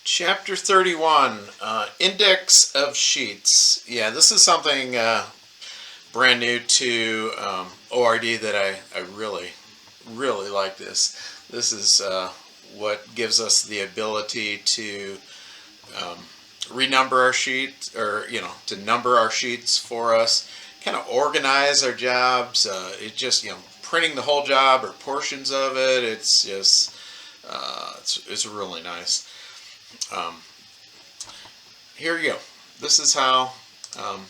Chapter 31, Index of Sheets. Yeah, this is something brand new to ORD that I really like this. This is what gives us the ability to um, renumber our sheet, or to number our sheets for us, kind of organize our jobs. It just, printing the whole job or portions of it, it's just, it's really nice. Um, Here you go. This is how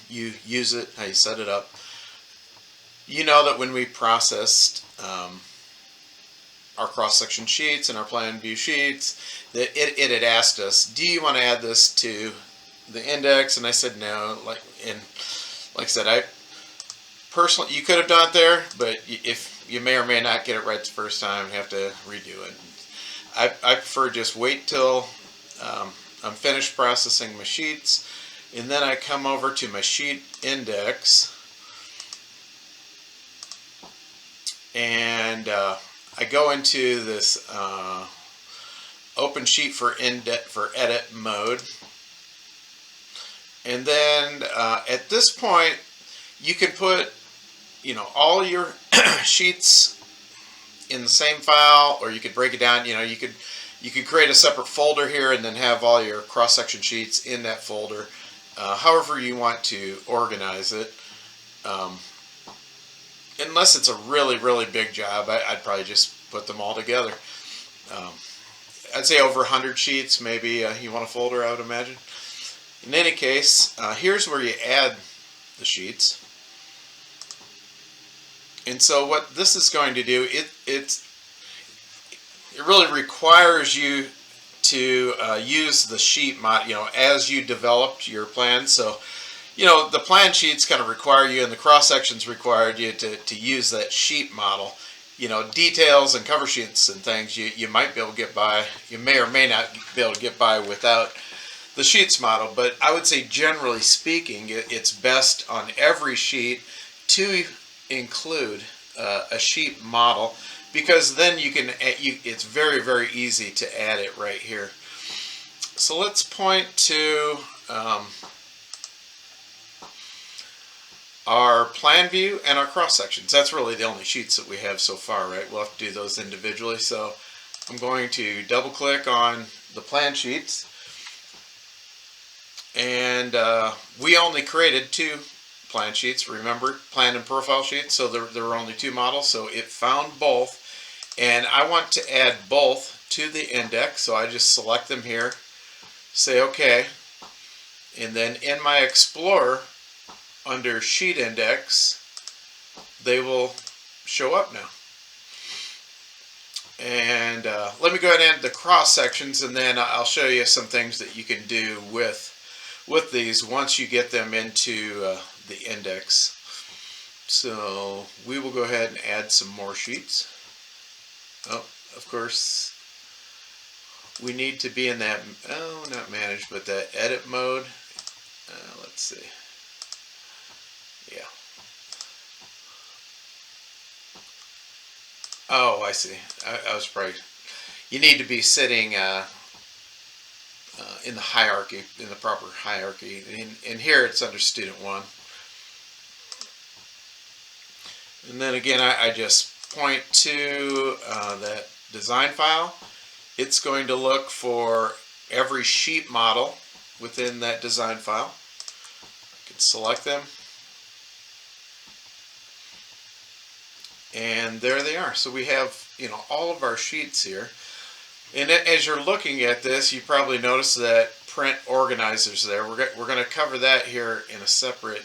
you use it, how you set it up. You know that when we processed our cross-section sheets and our plan view sheets, that it had asked us, do you want to add this to the index? And I said no. Like I said, I personally, you could have done it there, but if you may or may not get it right the first time, you have to redo it. I prefer just wait till I'm finished processing my sheets, and then I come over to my sheet index, and I go into this open sheet for edit mode, and then at this point you can put all your sheets in the same file, or you could break it down. You could create a separate folder here and then have all your cross-section sheets in that folder. However you want to organize it. Unless it's a really big job, I'd probably just put them all together. I'd say over 100 sheets, maybe you want a folder, I would imagine. In any case, here's where you add the sheets. And so what this is going to do, it really requires you to use the sheet mod, as you developed your plan. So, the plan sheets kind of require you, and the cross sections required you to use that sheet model. Details and cover sheets and things you might be able to get by. You may or may not be able to get by without the sheets model. But I would say, generally speaking, it's best on every sheet to include a sheet model, because then you can it's very easy to add it right here. So let's point to our plan view and our cross sections. That's really the only sheets that we have so far, right? We'll have to do those individually. So I'm going to double click on the plan sheets, and we only created 2 plan sheets, remember, plan and profile sheets, so there were only 2 models, so it found both, and I want to add both to the index, so I just select them here, say OK, and then in my Explorer, under Sheet Index, they will show up now. And let me go ahead and add the cross sections, and then I'll show you some things that you can do with these once you get them into the index. So we will go ahead and add some more sheets. Oh, of course, we need to be in that, not manage, but that edit mode. Let's see. Yeah. Oh, I see. I was probably, you need to be sitting in the hierarchy, in the proper hierarchy. And here it's under student 1. And then again, I just point to that design file. It's going to look for every sheet model within that design file. You can select them. And there they are. So we have, all of our sheets here. And as you're looking at this, you probably notice that print organizers there. We're going to cover that here in a separate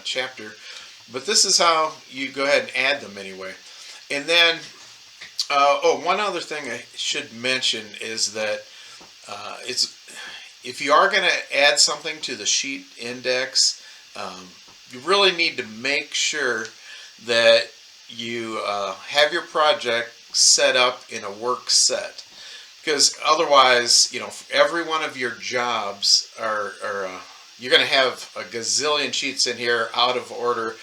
chapter. But this is how you go ahead and add them anyway. And then, one other thing I should mention is that if you are going to add something to the sheet index, you really need to make sure that you have your project set up in a work set, because otherwise, every one of your jobs are you're going to have a gazillion sheets in here out of order.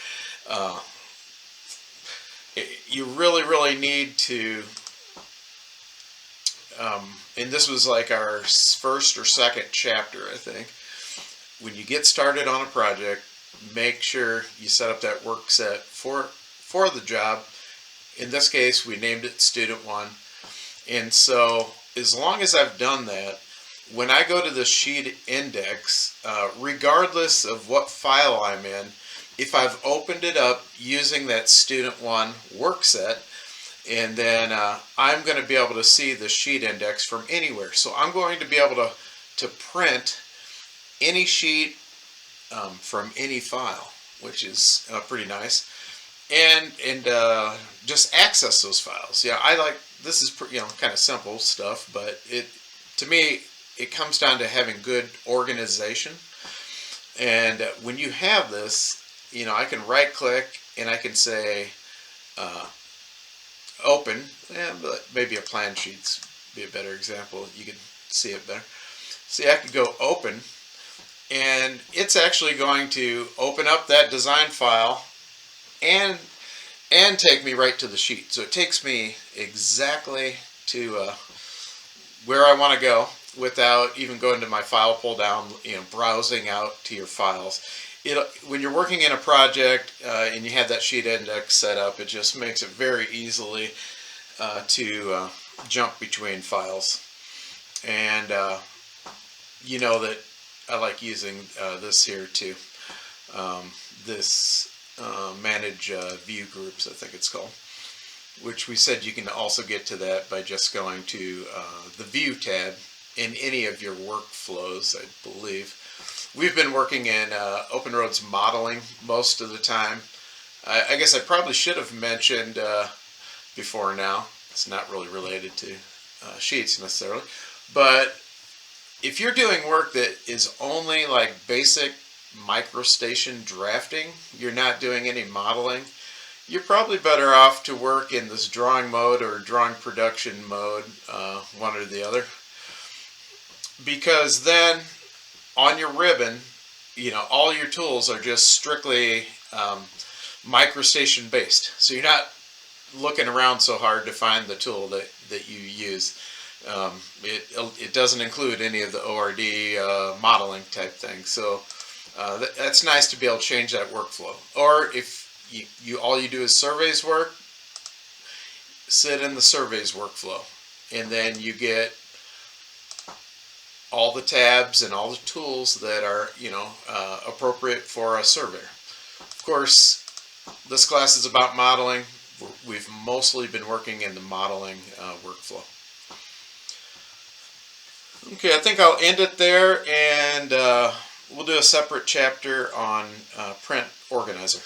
You really need to and this was like our first or second chapter, I think. When you get started on a project, make sure you set up that work set for the job. In this case, we named it Student 1. And so as long as I've done that, when I go to the sheet index, regardless of what file I'm in, if I've opened it up using that Student 1 work set, and then I'm going to be able to see the sheet index from anywhere. So I'm going to be able to print any sheet from any file, which is pretty nice, and just access those files. Yeah, I like this is kind of simple stuff, but to me it comes down to having good organization. And when you have this, I can right click and I can say open, but maybe a plan sheet's be a better example. You can see it better. See, I could go open, and it's actually going to open up that design file and take me right to the sheet. So it takes me exactly to where I want to go without even going to my file pull down, browsing out to your files. When you're working in a project and you have that sheet index set up, it just makes it very easily to jump between files. And you know that I like using this here too. This manage view groups, I think it's called, which we said you can also get to that by just going to the view tab in any of your workflows, I believe. We've been working in OpenRoads modeling most of the time. I guess I probably should have mentioned before now, it's not really related to sheets necessarily, but if you're doing work that is only like basic microstation drafting, you're not doing any modeling, you're probably better off to work in this drawing mode or drawing production mode, one or the other, because then on your ribbon, all your tools are just strictly microstation based. So you're not looking around so hard to find the tool that you use. It doesn't include any of the ORD modeling type things. So that's nice to be able to change that workflow. Or if all you do is surveys work, sit in the surveys workflow, and then you get all the tabs and all the tools that are appropriate for a surveyor. Of course, this class is about modeling. We've mostly been working in the modeling workflow. Okay, I think I'll end it there, and we'll do a separate chapter on Print Organizer.